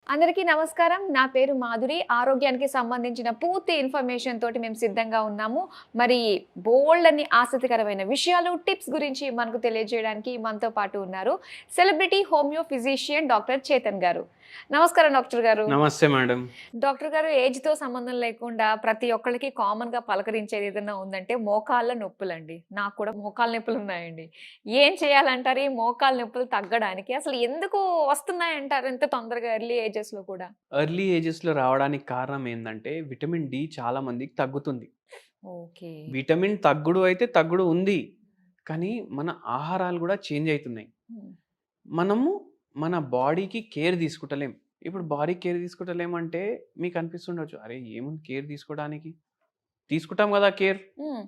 అందరికీ నమస్కారం. నా పేరు మాధురి. ఆరోగ్యానికి సంబంధించిన పూర్తి ఇన్ఫర్మేషన్ తోటి మేము సిద్ధంగా ఉన్నాము. మరి బోలెడన్ని ఆసక్తికరమైన విషయాలు, టిప్స్ గురించి మనకు తెలియజేయడానికి మనతో పాటు ఉన్నారు celebrity homeo physician doctor Chetan గారు. నమస్కారం డాక్టర్ గారు. నమస్తే మేడం. డాక్టర్ గారు, ఏజ్‌తో సంబంధం లేకుండా ప్రతి ఒక్కళ్ళకి కామన్‌గా పలకరించేది ఏదైనా ఉందంటే మోకాళ్ళ నొప్పులండి. నాకు కూడా మోకాళ్ళ నొప్పులున్నాయండి. ఏం చేయాలంటారు ఈ మోకాళ్ళ నొప్పులు తగ్గడానికి? అసలు ఎందుకు వస్తున్నాయంటారు ఇంత తొందరగా ఎర్లీ ఏజెస్‌లో కూడా? ఎర్లీ ఏజెస్‌లో రావడానికి కారణం ఏందంటే, విటమిన్ డి చాలా మందికి తగ్గుతుంది. ఓకే. విటమిన్ తగ్గుడు అయితే తగ్గుడు ఉంది. కానీ మన ఆహారాలు గూడా చేంజ్ అయితున్నాయి. హ్మ్. మనము మన బాడీకి కేర్ తీసుకుంటలేం. ఇప్పుడు బాడీకి కేర్ తీసుకుంటలేమంటే మీకు అనిపిస్తుండొచ్చు, అరే ఏముంది కేర్ తీసుకోవడానికి? తీసుకుంటాం గదా కేర్. హ్మ్.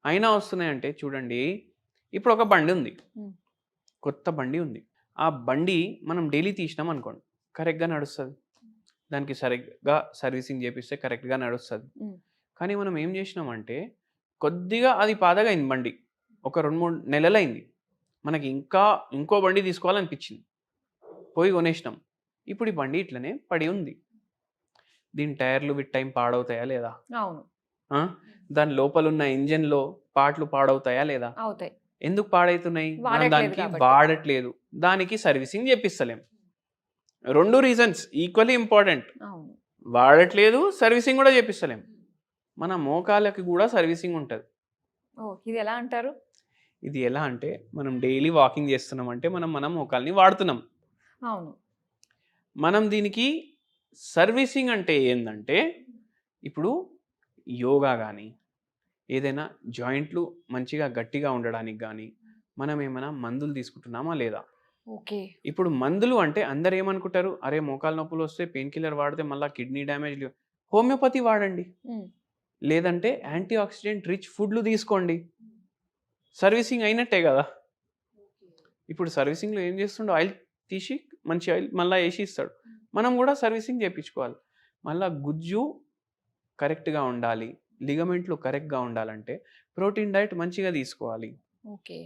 అయినా వస్తున్నాయంటే చూడండి, ఇప్పుడు ఒక బండి ఉంది. హ్మ్. కొత్త బండి ఉంది. ఆ బండి మనం డైలీ తీసినామనుకోండి, కరెక్ట్‌గా నడుస్తది. దానికి సరిగ్గా సర్వీసింగ్ చేపిస్తే కరెక్ట్‌గా నడుస్తది. హ్మ్. కానీ మనం ఏం చేసినామంటే, కొద్దిగా అది పాతగయింది బండి. ఒక 2, 3 నెలలయింది. మనకి ఇంకా ఇంకో బండి తీసుకోవాలనిపించింది. పోయి కొనేసినాం. ఇప్పుడు ఈ బండి ఇట్లనే పడి ఉంది. దీని టైర్‌లు విత్ టైమ్ పాడవుతాయా లేదా? అవును. ఆ! దాని లోపలున్న ఇంజిన్‌లో పార్ట్‌లు పాడవుతాయా లేదా? అవుతాయి. ఎందుకు పాడైతున్నాయి? మనం వాడట్లేదు దానికి కాబట్టి. వాడట్లేదు. దానికి సర్వీసింగ్ చేపిస్తలేం. 2 reasons equally important. అవును. వాడట్లేదు, సర్వీసింగ్ గూడా చేపిస్తలేం. మన మోకాళ్ళకి గూడా సర్వీసింగ్ ఉంటది. ఓహ్! ఇదెలా అంటారు? ఇది ఎలా అంటే, మనం డైలీ వాకింగ్ చేస్తున్నామంటే, మనం మన మోకాల్ని వాడుతున్నాం. అవును. మనం దీనికి సర్వీసింగ్ అంటే ఏందంటే, ఇప్పుడు యోగా గానీ, ఏదైనా జాయింట్లు మంచిగా గట్టిగా ఉండడానికి గానీ, మనం ఏమైనా మందులు తీసుకుంటున్నామా లేదా? ఓకే. ఇప్పుడు మందులు అంటే అందరేమనుకుంటారు, అరే మోకాలు నొప్పులొస్తే పెయిన్ కిల్లర్ వాడితే మళ్ళా కిడ్నీ డ్యామేజ్‌లు హోమియోపతి వాడండి. హ్మ్. లేదంటే యాంటీ ఆక్సిడెంట్ రిచ్ ఫుడ్‌లు తీసుకోండి. సర్వీసింగ్ అయినట్టే గదా! ఇప్పుడు సర్వీసింగ్‌లో ఏం చేస్తుండు, ఆయిల్ తీసి మంచి ఆయిల్ మళ్ళా ఏసి ఇస్తాడు. మనం గూడా సర్వీసింగ్ చేపించుకోవాలి. మళ్ళా గుజ్జు కరెక్ట్‌గా ఉండాలి. లిగమెంట్లు కరెక్ట్‌గా ఉండాలంటే ప్రోటీన్ డైట్ మంచిగా తీసుకోవాలి. ఓకే.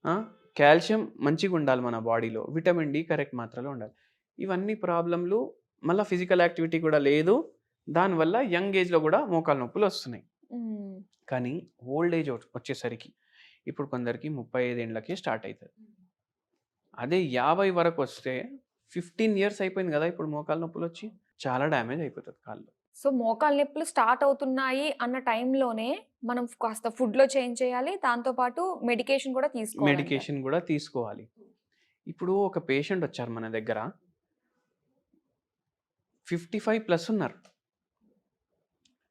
ఆ! కాల్షియం మంచిగుండాలి మన బాడీలో. విటమిన్ డి కరెక్ట్ మాత్రలో ఉండాలి. ఇవన్నీ ప్రాబ్లమ్‌లు మళ్ళా ఫిజికల్ యాక్టివిటీ కూడా లేదు. దానివల్ల యంగ్ ఏజ్‌లో గూడా మోకాలు నొప్పులొస్తున్నాయి. హ్మ్. కానీ ఓల్డ్ ఏజ్ వచ్చేసరికి ఇప్పుడు కొందరికి 35 ఏండ్లకే స్టార్ట్ అయితది. అదే 50 వరకొస్తే 15 ఇయర్స్ అయిపోయింది గదా! ఇప్పుడు మోకాలు నొప్పులొచ్చి. చాలా డ్యామేజ్ అయిపోతది కాళ్ళు. సో, మోకాళ్ళ నొప్పులు స్టార్ట్ అవుతున్నాయి అన్న టైంలోనే మనం కాస్త ఫుడ్‌లో చేంజ్ చేయాలి. దాంతో పాటు మెడికేషన్ కూడా తీసుకోవాలంటారు. మెడికేషన్ గూడా తీసుకోవాలి. ఇప్పుడు ఒక పేషెంట్ వచ్చారు మన దగ్గర. 55 ప్లస్ ఉన్నారు.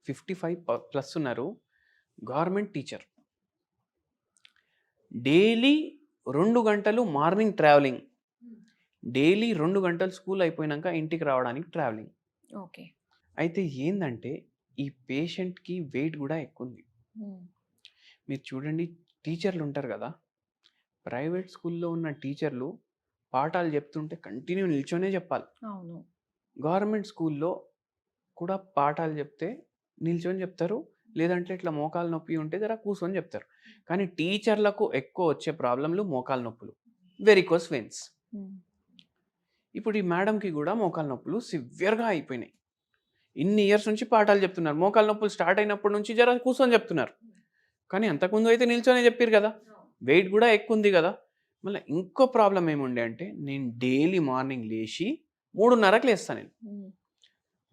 55 ప్లస్ ఉన్నారు. Government teacher. డైలీ 2 గంటలు మార్నింగ్ ట్రావెలింగ్. డైలీ 2 గంటలు స్కూల్ అయిపోయినంక ఇంటికి రావడానికి ట్రావెలింగ్. ఓకే. అయితే ఏందంటే, ఈ పేషెంట్‌కి వెయిట్ గూడా ఎక్కువుంది. హ్మ్. మీరు చూడండి, టీచర్లు ఉంటారు గదా! ప్రైవేట్ స్కూల్‌లో ఉన్న టీచర్లు పాఠాలు చెప్తుంటే కంటిన్యూ నిల్చొనే చెప్పాలి. అవును. గవర్నమెంట్ స్కూల్‌లో కూడా పాఠాలు చెప్తే నిల్చొని చెప్తారు. లేదంటే ఇట్లా మోకాలు నొప్పి ఉంటే జర కూర్చొని చెప్తారు. కానీ టీచర్లకు ఎక్కువ వచ్చే ప్రాబ్లమ్‌లు మోకాలు నొప్పులు. Varicose veins. హ్మ్. ఇప్పుడు ఈ మేడమ్‌కి గూడా మోకాలు నొప్పులు సివియర్‌గా అయిపోయినాయి. ఇన్ని ఇయర్స్ నుంచి పాఠాలు చెప్తున్నారు. మోకాలు నొప్పులు స్టార్ట్ అయినప్పటి నుంచి జర కూర్చొని చెప్తున్నారు. కానీ అంతకుముందు అయితే నిల్చొనే చెప్పిర్రు గదా! వెయిట్ గూడా ఎక్కువుంది గదా! మళ్ళా ఇంకో ప్రాబ్లమ్ ఏముండే అంటే, నేను డైలీ మార్నింగ్ లేసి 3:30కి లేస్తా నేను. హ్మ్.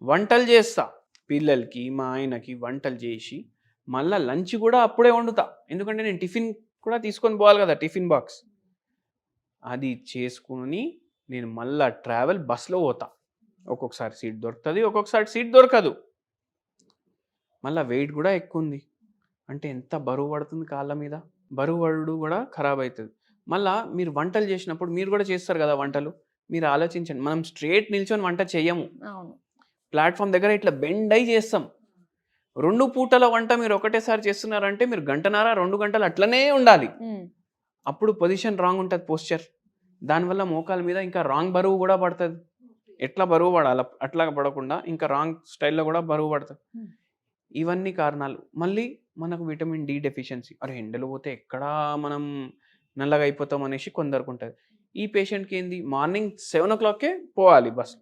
వంటలు చేస్తా. పిల్లలకి, మా ఆయనకి వంటలు చేసి, మళ్ళా లంచ్ గూడా అప్పుడే వండుతా. ఎందుకంటే నేను టిఫిన్ కూడా తీసుకొని పోవాలి గదా! Tiffin box. అది చేసుకొని నేను మళ్ళా ట్రావెల్ బస్‌లో పోతా. ఒక్కొక్కసారి సీట్ దొరుకుతది. ఒక్కొక్కసారి సీట్ దొరకదు. మళ్ళా వెయిట్ గూడా ఎక్కువుంది. అంటే ఎంత బరువు పడుతుంది కాళ్ళ మీద. బరువు పడుడు గూడా ఖరాబయితది. మళ్ళా మీరు వంటలు చేసినప్పుడు మీరు గూడా చేస్తారు గదా వంటలు. మీరు ఆలోచించండి. మనం స్ట్రెయిట్ నిల్చొని వంట చెయ్యము. అవును. ప్లాట్‌ఫార్మ్ దగ్గర ఇట్లా బెండ్ అయ్యి చేస్తాం. 2 పూటల వంట మీరు ఒకటేసారి చేస్తున్నారంటే మీరు గంటన్నర, 2 గంటలు అట్లనే ఉండాలి. హ్మ్. అప్పుడు పొజిషన్ రాంగ్ ఉంటది పోస్చర్. దానివల్ల మోకాల మీద ఇంకా రాంగ్ బరువు గూడా పడతది. ఎట్లా బరువు పడాల అట్లా పడకుండా ఇంకా రాంగ్ స్టైల్‌లో గూడా బరువు పడతది. హ్మ్. ఇవన్నీ కారణాలు. మళ్ళీ మనకు విటమిన్ డి డెఫిషియన్సీ. అరే! ఎండలో పోతే ఎక్కడా మనం నల్లగా అయిపోతాం అనేసి కొందరికుంటది. ఈ పేషెంట్‌కి ఏంది మార్నింగ్ 7:00కే పోవాలి బస్.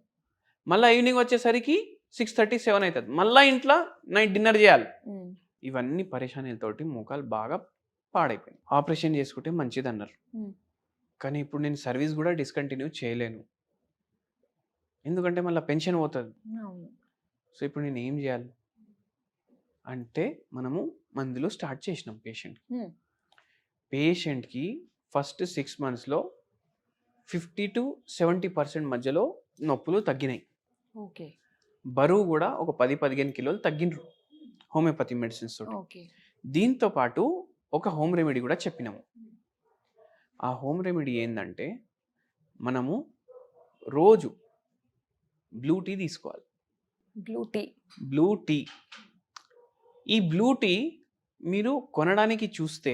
మళ్ళీ ఈవినింగ్ వచ్చేసరికి 6:30, 7 అవుతుంది. మళ్ళీ ఇంట్లో నైట్ డిన్నర్ చేయాలి. ఇవన్నీ పరేషానీలతోటి మోకాలు బాగా పాడైపోయింది. ఆపరేషన్ చేసుకుంటే మంచిది అన్నారు. కానీ ఇప్పుడు నేను సర్వీస్ కూడా డిస్కంటిన్యూ చేయలేను, ఎందుకంటే మళ్ళీ పెన్షన్ పోతుంది. సో ఇప్పుడు నేను ఏం చేయాలి అంటే మనము మందులు స్టార్ట్ చేసినాం పేషెంట్కి ఫస్ట్ 6 monthsలో 50 to 70% మధ్యలో నొప్పులు తగ్గినాయి. ఓకే. బరువు కూడా ఒక 10-15 కిలోలు తగ్గినరు హోమియోపతి మెడిసిన్స్ తోటి. ఓకే. దీంతో పాటు ఒక హోమ్ రెమెడీ కూడా చెప్పినాము. ఆ హోమ్ రెమెడీ ఏంటంటే మనము రోజు బ్లూ టీ తీసుకోవాలి. బ్లూ టీ ఈ బ్లూ టీ మీరు కొనడానికి చూస్తే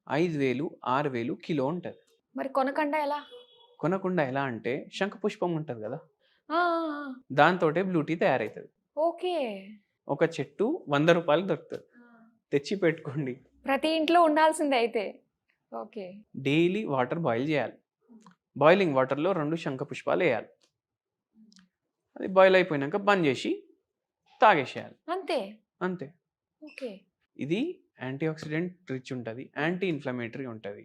5,000, 6,000 కిలో ఉంటుంది. మరి కొనకుండా ఎలా అంటే శంఖపుష్పం ఉంటుంది కదా, ఆ, దాంతో బ్లూ టీ తయారవుతుంది. ఓకే. ఒక చెట్టు 100 రూపాయలు దొరుకుతుంది, తెచ్చి పెట్టుకోండి. ప్రతి ఇంట్లో ఉండాల్సిందే అయితే. ఓకే. డైలీ వాటర్ బాయిల్ చేయాలి. బాయిలింగ్ వాటర్లో 2 శంఖపుష్పాలు వేయాలి. అది బాయిల్ అయిపోయినాక బంద్ చేసి తాగేసేయాలి. అంతే. ఓకే. ఇది యాంటీ ఆక్సిడెంట్ రిచ్ ఉంటుంది, యాంటీ ఇన్ఫ్లమేటరీ ఉంటుంది.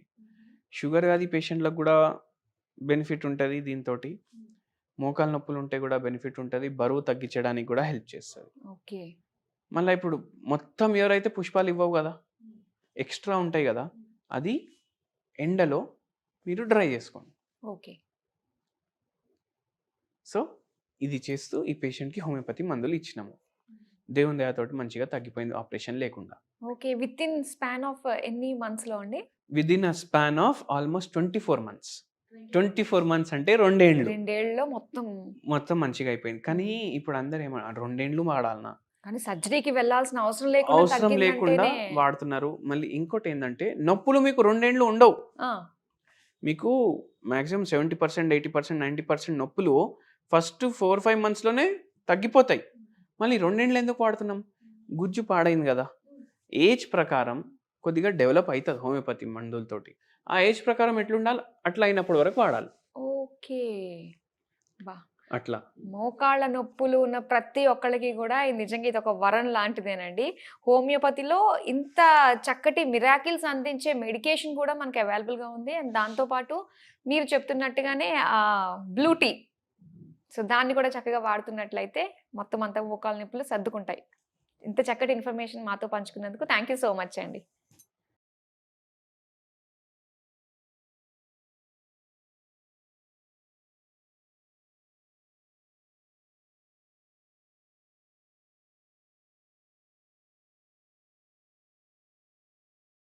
షుగర్ వ్యాధి పేషెంట్లకు కూడా బెనిఫిట్ ఉంటుంది. దీంతో మోకాలు నొప్పులు ఉంటే కూడా బెనిఫిట్ ఉంటుంది, బరువు తగ్గించడానికి కూడా హెల్ప్ చేస్తుంది. ఓకే. మళ్ళీ ఇప్పుడు మొత్తం ఎవరైతే పుష్పాలు ఇవ్వవు కదా, ఎక్స్ట్రా ఉంటాయి కదా, అది ఎండలో మీరు డ్రై చేసుకోండి. ఓకే. సో ఇది చేస్తూ ఈ పేషెంట్కి హోమియోపతి మందులు ఇచ్చినాము. దేవుని దయతోటి మంచిగా తగ్గిపోయింది ఆపరేషన్ లేకుండా. Okay. With in span of ఎన్ని మంత్స్లో అండి? Within a span of almost 24 months. 24 months అంటే 2 ఏళ్ళు. 2 ఏళ్ళలో మొత్తం మంచిగా అయిపోయింది. కానీ ఇప్పుడు అందరూ 2 ఏళ్ళు వాడాలన్నా, కానీ సర్జరీకి వెళ్ళాల్సిన అవసరం లేకుండా వాడుతున్నారు. మళ్ళీ ఇంకోటి ఏంటంటే నొప్పులు మీకు 2 ఏళ్ళు ఉండవు. మీకు మాక్సిమం 70%, 80%, 90% నొప్పులు ఫస్ట్ 4-5 monthsలోనే తగ్గిపోతాయి. మళ్ళీ 2 ఏళ్ళు ఎందుకు వాడుతున్నాం? గుజ్జు పాడైంది కదా. ఏజ్ ప్రకారం కొద్దిగా డెవలప్ అవుతుంది హోమియోపతి మందులతోటి. ఆ ఏజ్ ప్రకారం ఎట్లుండాలి అట్లా అయినప్పటి వరకు వాడాలి. ఓకే. బా, అట్లా మోకాళ్ళ నొప్పులు ఉన్న ప్రతి ఒక్కళ్ళకి కూడా నిజంగా ఇది ఒక వరం లాంటిదేనండి. హోమియోపతిలో ఇంత చక్కటి మిరాకిల్స్ అందించే మెడికేషన్ కూడా మనకి అవైలబుల్గా ఉంది. అండ్ దాంతోపాటు మీరు చెప్తున్నట్టుగానే బ్లూ టీ, సో దాన్ని కూడా చక్కగా వాడుతున్నట్లయితే మొత్తం అంతా మోకాళ్ళ నొప్పులు సర్దుకుంటాయి. ఇంత చక్కటి ఇన్ఫర్మేషన్ మాతో పంచుకున్నందుకు థ్యాంక్ యూ సో మచ్ అండి.